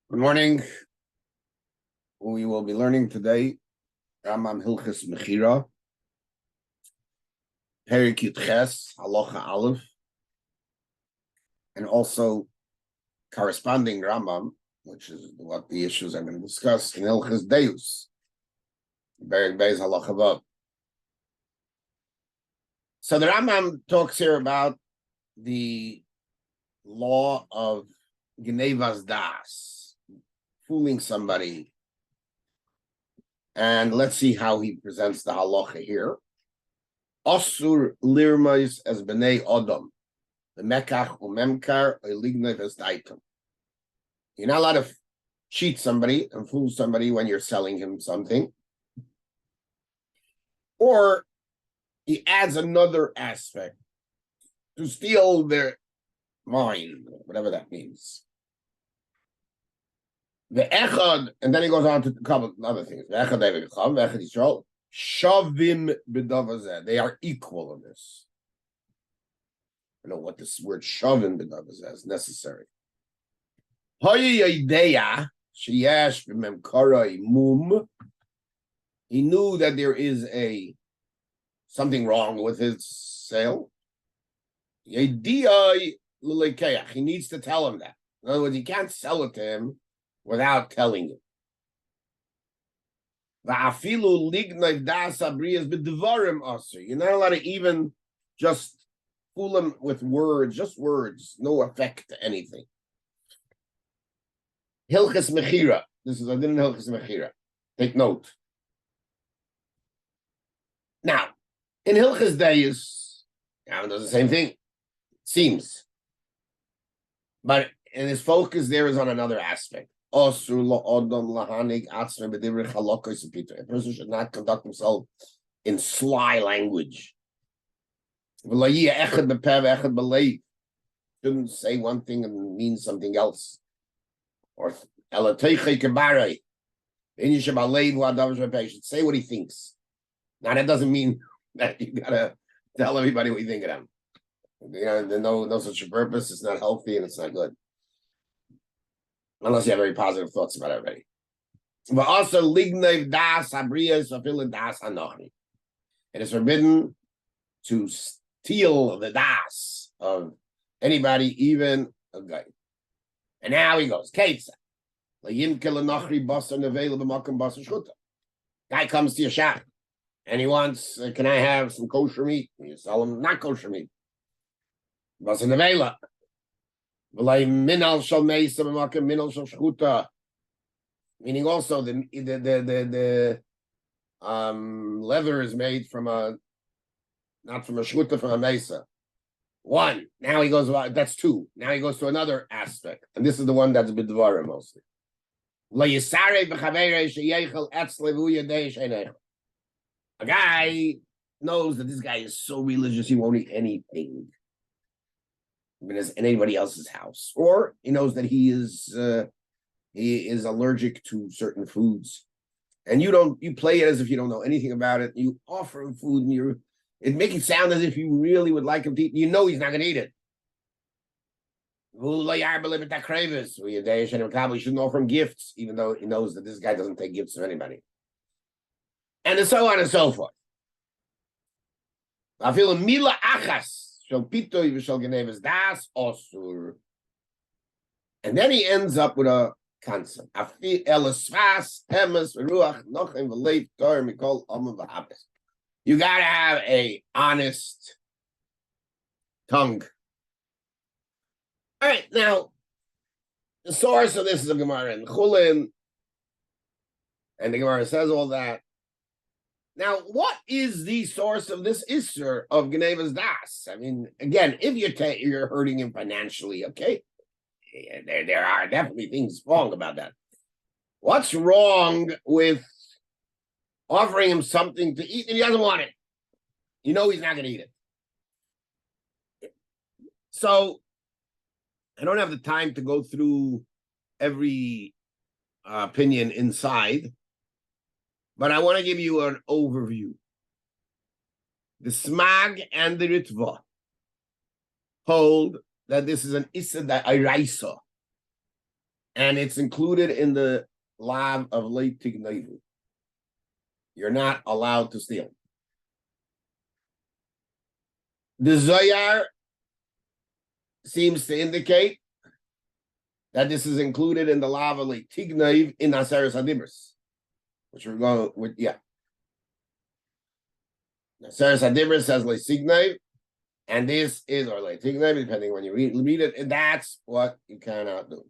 Good morning. We will be learning today Rambam Hilchos Mechira, Perek Ches, Halacha Aleph, and also corresponding Rambam, which is what the issues I'm going to discuss in Hilchos Deus, Perek Beis Halacha Vav. So the Rambam talks here about the law of Gnevas Das, fooling somebody. And let's see how he presents the halacha here. Osur lirmais as b'nei odom, the mekach umemkar oilignev as daitum. You're not allowed to cheat somebody and fool somebody when you're selling him something. Or he adds another aspect to steal their mind, whatever that means. The echad, and then he goes on to a couple other things. The echad David Cham, the echad Yisrael, shavim b'davazeh. They are equal in this. I don't know what this word shavim b'davazeh is necessary. He knew that there is something wrong with his sale. He needs to tell him that. In other words, he can't sell it to him without telling him. You're not allowed to even just fool him with words, just words, no effect to anything. Hilchos Mechira. This is a din Hilchos Mechira. Take note. Now, in Hilchos Deus, it does the same thing. It seems. But his focus there is on another aspect. A person should not conduct himself in sly language. Shouldn't say one thing and mean something else. Or should say what he thinks. Now that doesn't mean that you gotta tell everybody what you think of them. There's no such purpose. It's not healthy and it's not good. Unless you have very positive thoughts about everybody. But also, lignev das abrias afil das anochni. It is forbidden to steal the das of anybody, even a guy. And now he goes, Keitza. Guy comes to your shop and he wants, can I have some kosher meat? You sell him not kosher meat. Basa nevela. Meaning also the leather is made from not from a shchuta, from a mesa. One. Now he goes about, that's two. Now he goes to another aspect, and this is the one that's b'dvarim mostly. A guy knows that this guy is so religious he won't eat anything in anybody else's house, or he knows that he is allergic to certain foods, and you play it as if you don't know anything about it. You offer him food, and it makes it sound as if you really would like him to eat. You know he's not going to eat it. We shouldn't offer him gifts, even though he knows that this guy doesn't take gifts from anybody, and so on and so forth. I feel a mila achas. And then he ends up with a concept. You gotta have a honest tongue. All right, now the source of this is a Gemara in Chulin, and the Gemara says all that. Now, what is the source of this issur of Gnevas Das? I mean, again, if you're hurting him financially, okay, there are definitely things wrong about that. What's wrong with offering him something to eat and he doesn't want it? You know he's not going to eat it. So, I don't have the time to go through every opinion inside, but I want to give you an overview. The Smag and the Ritva hold that this is an Issa Da'iraisa. and it's included in the lav of late tignavu. You're not allowed to steal. The Zoyar seems to indicate that this is included in the lav of late tignav in Aseres Hadibros, which we're going with, yeah. Aseres Hadibros says late tignav, and this is or late tignav, depending when you read it, and that's what you cannot do.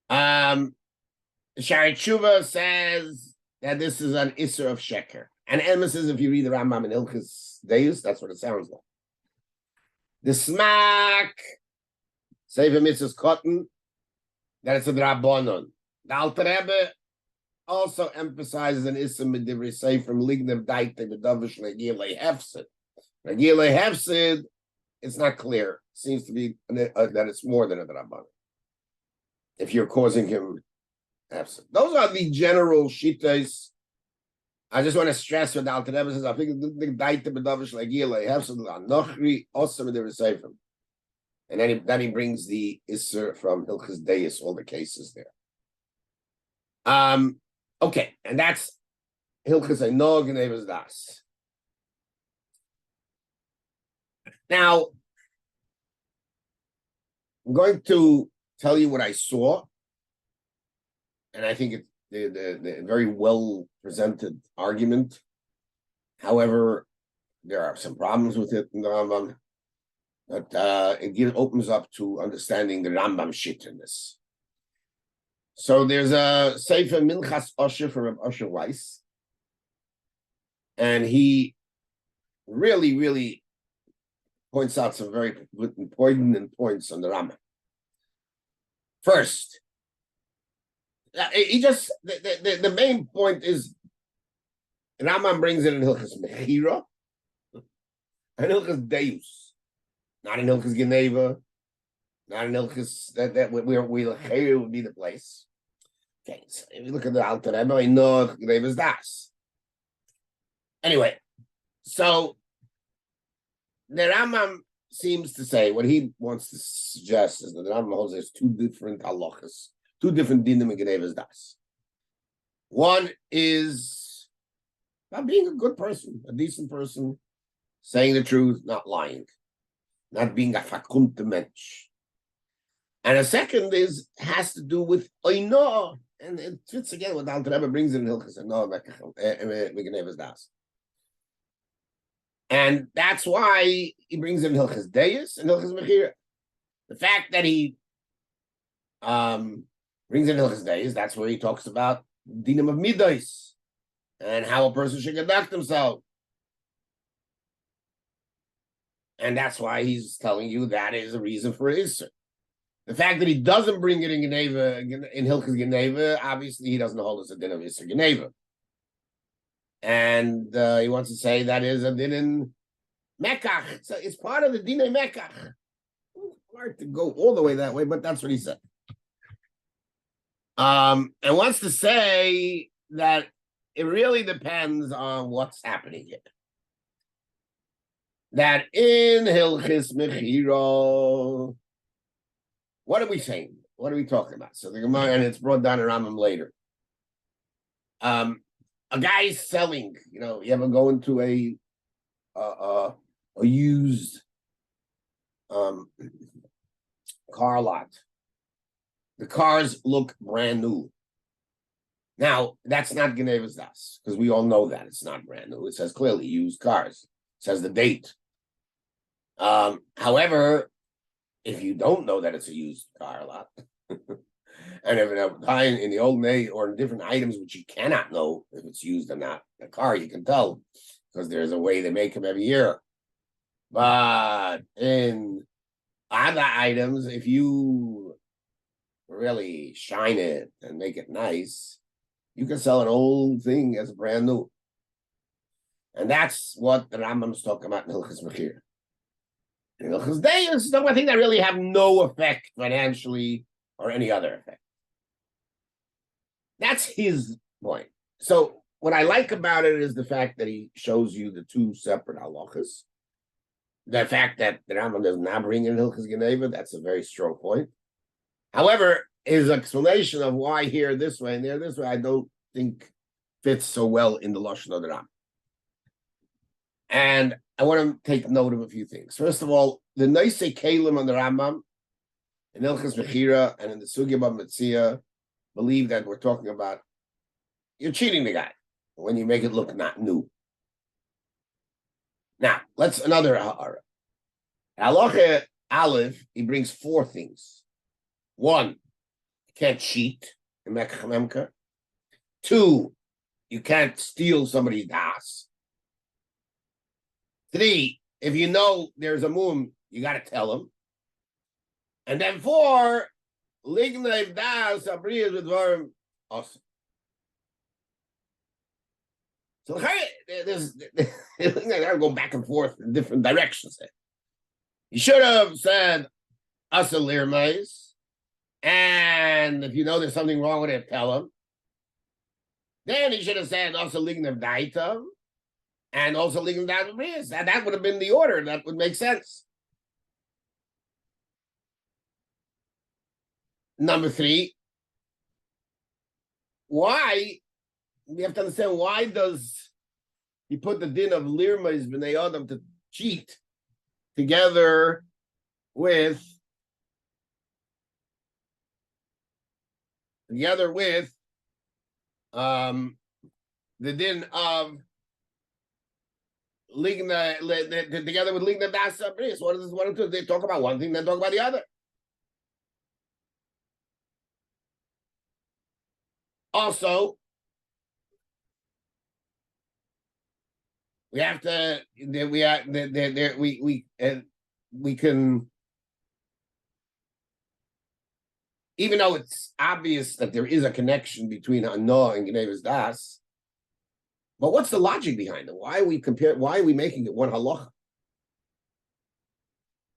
Shari Tshuva says that this is an Isser of Sheker. And Emma says if you read the Rambam in Hilchos Deus, that's what it sounds like. The Smak, Sefer Mitzvahs Cotton, that it's a Drabonon. The Alter Rebbe also emphasizes an Isser Medivri Sefer from Lignev Daite Bedovish Regile Hefsid. Regile Hefsid, it's not clear. It seems to be that it's more than a Drabonon. If you're causing him absent. Those are the general shittas. I just want to stress what the Alter Rebbe says. I think the daite bedavish legila absent anochri osam the reseifim, and then he brings the isser from Hilchos Deis, all the cases there. Okay, and that's Hilchos Einog and Evas Das. Now, I'm going to tell you what I saw, and I think it's the very well presented argument. However, there are some problems with it in the Rambam, but it opens up to understanding the Rambam shit in this. So there's a Sefer Minchas Osher from Rabbi Osher Weiss, and he really points out some very important points on the Rambam. First, he just the main point is Rambam brings it in Hilchos Mechira and Hilchos Deus, not in Hilchos Geneva, not in Hilchos that where Mechira would be the place. Okay, so if you look at the Alter Rebbe, I know Geneva is das. Anyway, so the Rambam seems to say what he wants to suggest is that the Rambam holds there's two different halachas, two different dinim in Genevas das. One is about being a good person, a decent person, saying the truth, not lying, not being a fakunte mensch. And a second has to do with oino, and it fits again what Alter Rebbe brings in Hilchos Genevas das. And that's why he brings in Hilchos Deis and Hilchos Mechira. The fact that he brings in Hilchos Deis, that's where he talks about dinim of midos and how a person should conduct himself. And that's why he's telling you that is a reason for Isser. The fact that he doesn't bring it in Geneva, in Hilchos Geneva, obviously he doesn't hold us a din of Isser Geneva. And he wants to say that is a din in Mekach. So it's part of the din in Mekach. Hard to go all the way that way, but that's what he said. And wants to say that it really depends on what's happening here. That in Hilchos Mechira, what are we saying? What are we talking about? So the Gemara, and it's brought down in Rambam later. A guy is selling, you ever go into a used car lot. The cars look brand new. Now, that's not Genevas das, because we all know that it's not brand new. It says clearly used cars. It says the date. However, if you don't know that it's a used car lot, and if in the old day or in different items which you cannot know if it's used or not, a car you can tell because there's a way they make them every year. But in other items, if you really shine it and make it nice, you can sell an old thing as brand new. And that's what the Rambam's talking about in Hilchos Mechira. In Hilchos Deis, I think that really have no effect financially or any other effect. That's his point. So what I like about it is the fact that he shows you the two separate halachas. The fact that the Rambam does not bring in Hilchos Geneva, that's a very strong point. However, his explanation of why here this way and there this way, I don't think fits so well in the Lashon of the Rambam. And I want to take note of a few things. First of all, the Noise Kalim on the Rambam, in Ilchas Mechira and in the Sugya Mechira, believe that we're talking about you're cheating the guy when you make it look not new. Now, let's another ha'ara. Halacha Aleph, he brings four things. One, you can't cheat in Mechira. Two, you can't steal somebody's das. Three, if you know there's a moon, you got to tell him. And then four, lignev das abriyas with varm awesome. So there's I go back and forth in different directions there. You should have said asa lirmais, and if you know there's something wrong with it, tell him. Then he should have said asa lignev daita, and also lignev das abriyas. That would have been the order. That would make sense. Number three, why? We have to understand why does he put the din of lirmais b'nei adam to cheat together with the din of ligna together with ligna das abris. What is this? They talk about one thing, then talk about the other. Also, we have to. We can, even though it's obvious that there is a connection between Hana and Gnevas Das, but what's the logic behind it? Why are we making it one halacha?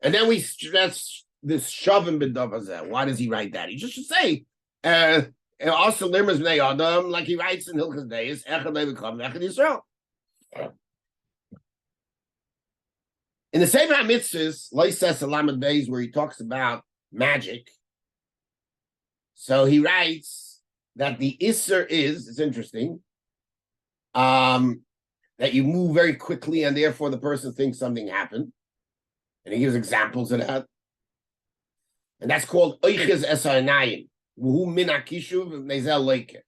And then we stress this shavim b'davazeh. Why does he write that? He just should say, also limas b'nei adam, like he writes in Hilchos Deis, echad le'v'kam, echad Yisrael. In the same mitzvahs, Loises Alamed Beis, where he talks about magic, so he writes that the Isser is, it's interesting, that you move very quickly and therefore the person thinks something happened. And he gives examples of that. And that's called Oiches Esarnayim. V'hu min akishuv nezel leike.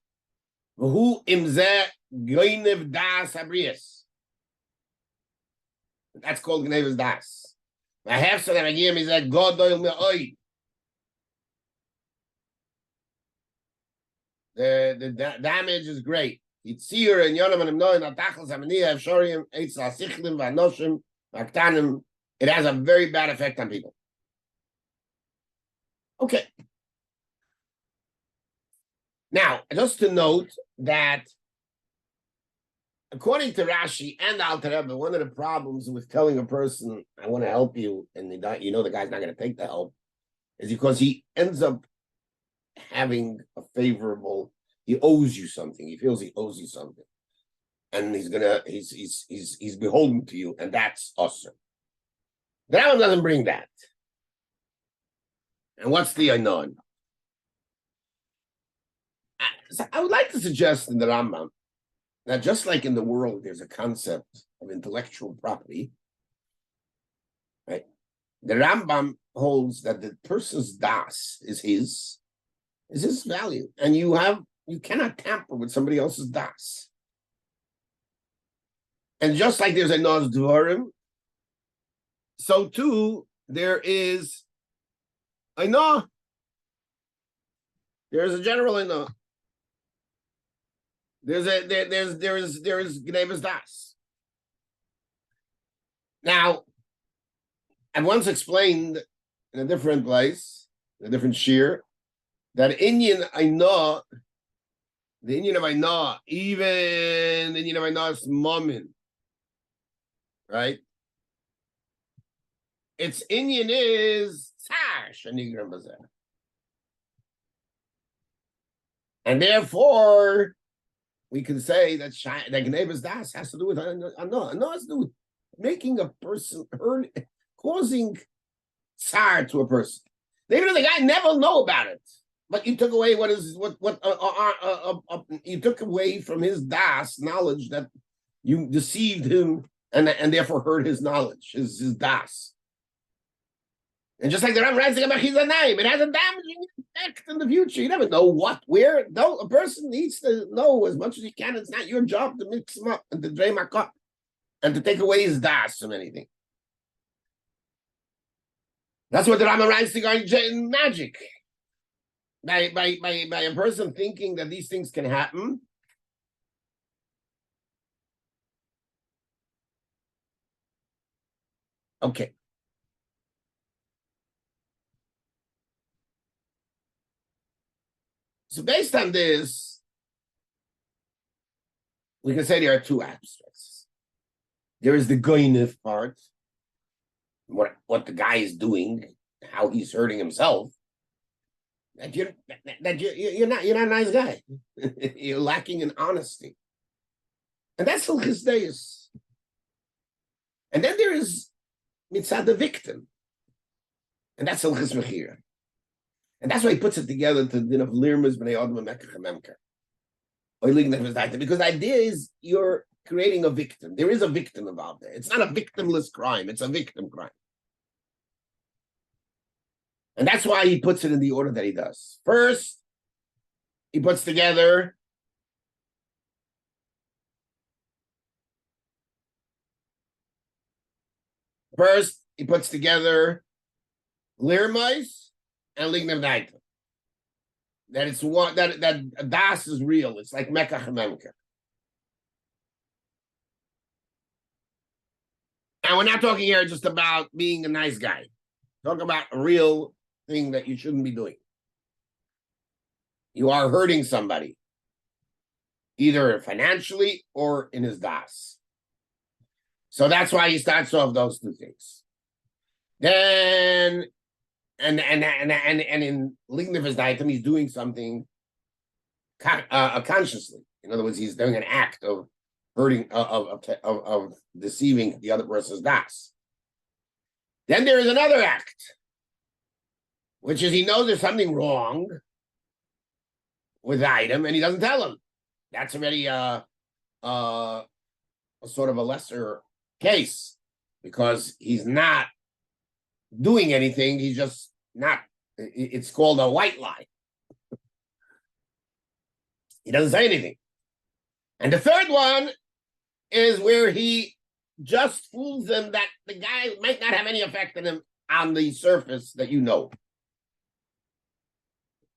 V'hu imzeh goinev das habrias. That's called Gnevas Das. I have so that I give him, he said, God doil me'oi. The damage is great. It's Shiur and Yonam and Imnoim, Atachas, Amaniya, Evshoriim, Eitz, Asichlim, Vanoshim, Vaktanim. It has a very bad effect on people. Okay. Now, just to note that according to Rashi and Alter Rebbe, one of the problems with telling a person, I want to help you, and you know the guy's not going to take the help, is because he ends up having a favorable, he owes you something. He feels he owes you something. And he's beholden to you, and that's awesome. The Rambam doesn't bring that. And what's the unknown? I would like to suggest in the Rambam, now, just like in the world, there's a concept of intellectual property, right? The Rambam holds that the person's das is his value, and you cannot tamper with somebody else's das. And just like there's a nos dvarim, so too there is a no. There is a general no. There is Gnevas Das. Now, I once explained in a different place, in a different shiur, that the Inyan of Ainah, even the Inyan of Ainah's Mammon, right? Its Inyan is Tzar Shanigram Bazeh. And therefore, we can say that Gnevas Das has to do with Ainah. Ainah has to do with making a person causing tsar to a person. Even if the guy never know about it, but you took away you took away from his das knowledge that you deceived him and therefore hurt his knowledge, his das. And just like the Rambam writes about Chizanayim, it has a damaging effect in the future. You never know what, where. No, a person needs to know as much as he can. It's not your job to mix him up and to drain my cup and to take away his das from anything. That's what the Rambam writes regarding magic. By a person thinking that these things can happen. Okay. So based on this, we can say there are two aspects. There is the goynef part, what the guy is doing, how he's hurting himself. That you're not a nice guy. You're lacking in honesty, and that's hilchos deis. And then there is mitzad the victim, and that's hilchos Mechira. And that's why he puts it together to din of lirmas b'nei adam and mekach memker. Because the idea is you're creating a victim. There is a victim involved there. It's not a victimless crime. It's a victim crime. And that's why he puts it in the order that he does. First, he puts together lirmais and lignav daita. That it's one that das is real. It's like mekach memker. And we're not talking here just about being a nice guy. Talk about a real thing that you shouldn't be doing. You are hurting somebody, either financially or in his das. So that's why he starts off those two things. Then and in lignav daita, he's doing something consciously. In other words, he's doing an act of hurting, of deceiving the other person's das. Then there is another act, which is he knows there's something wrong with the item, and he doesn't tell him. That's already a sort of a lesser case, because he's not doing anything. He's just not. It's called a white lie. He doesn't say anything. And the third one is where he just fools them that the guy might not have any effect on him on the surface that you know.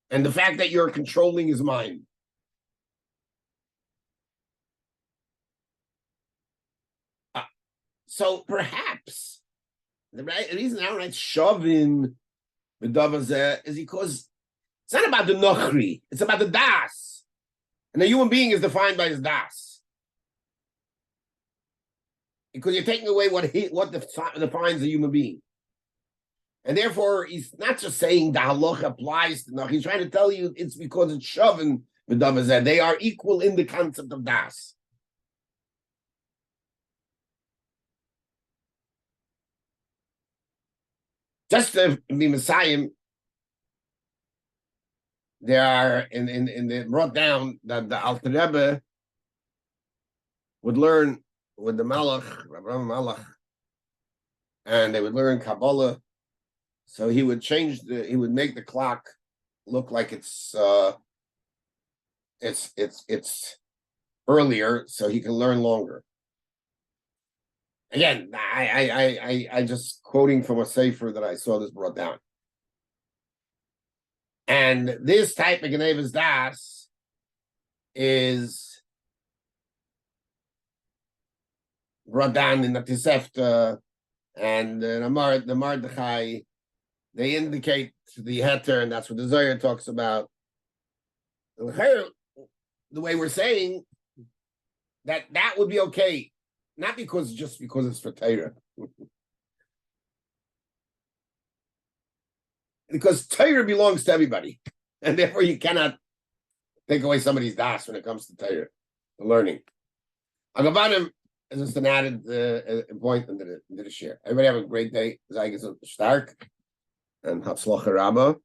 And the fact that you're controlling his mind. So perhaps the reason I don't write shovin b'davazeh is because it's not about the nochri, it's about the das. And a human being is defined by his das. Because you're taking away what defines a human being. And therefore, he's not just saying the halacha applies to noch. He's trying to tell you it's because it's shovin b'davazeh. They are equal in the concept of das. Just to be Messiah, there are in the brought down that the Alter Rebbe would learn with the Malach, Rambam Malach, and they would learn Kabbalah. So he would make the clock look like it's earlier, so he can learn longer. Again, I just quoting from a sefer that I saw this brought down. And this type of Genevas Das is brought down in the Tisefta and the Mardechai. They indicate the heter, and that's what the Zohar talks about. The way we're saying that would be okay. Not just because it's for Torah. Because Torah belongs to everybody. And therefore you cannot take away somebody's das when it comes to Torah, the learning. Agabanim is just an added point into the share. Everybody have a great day. Stark. and Hatzlacha Rabbah.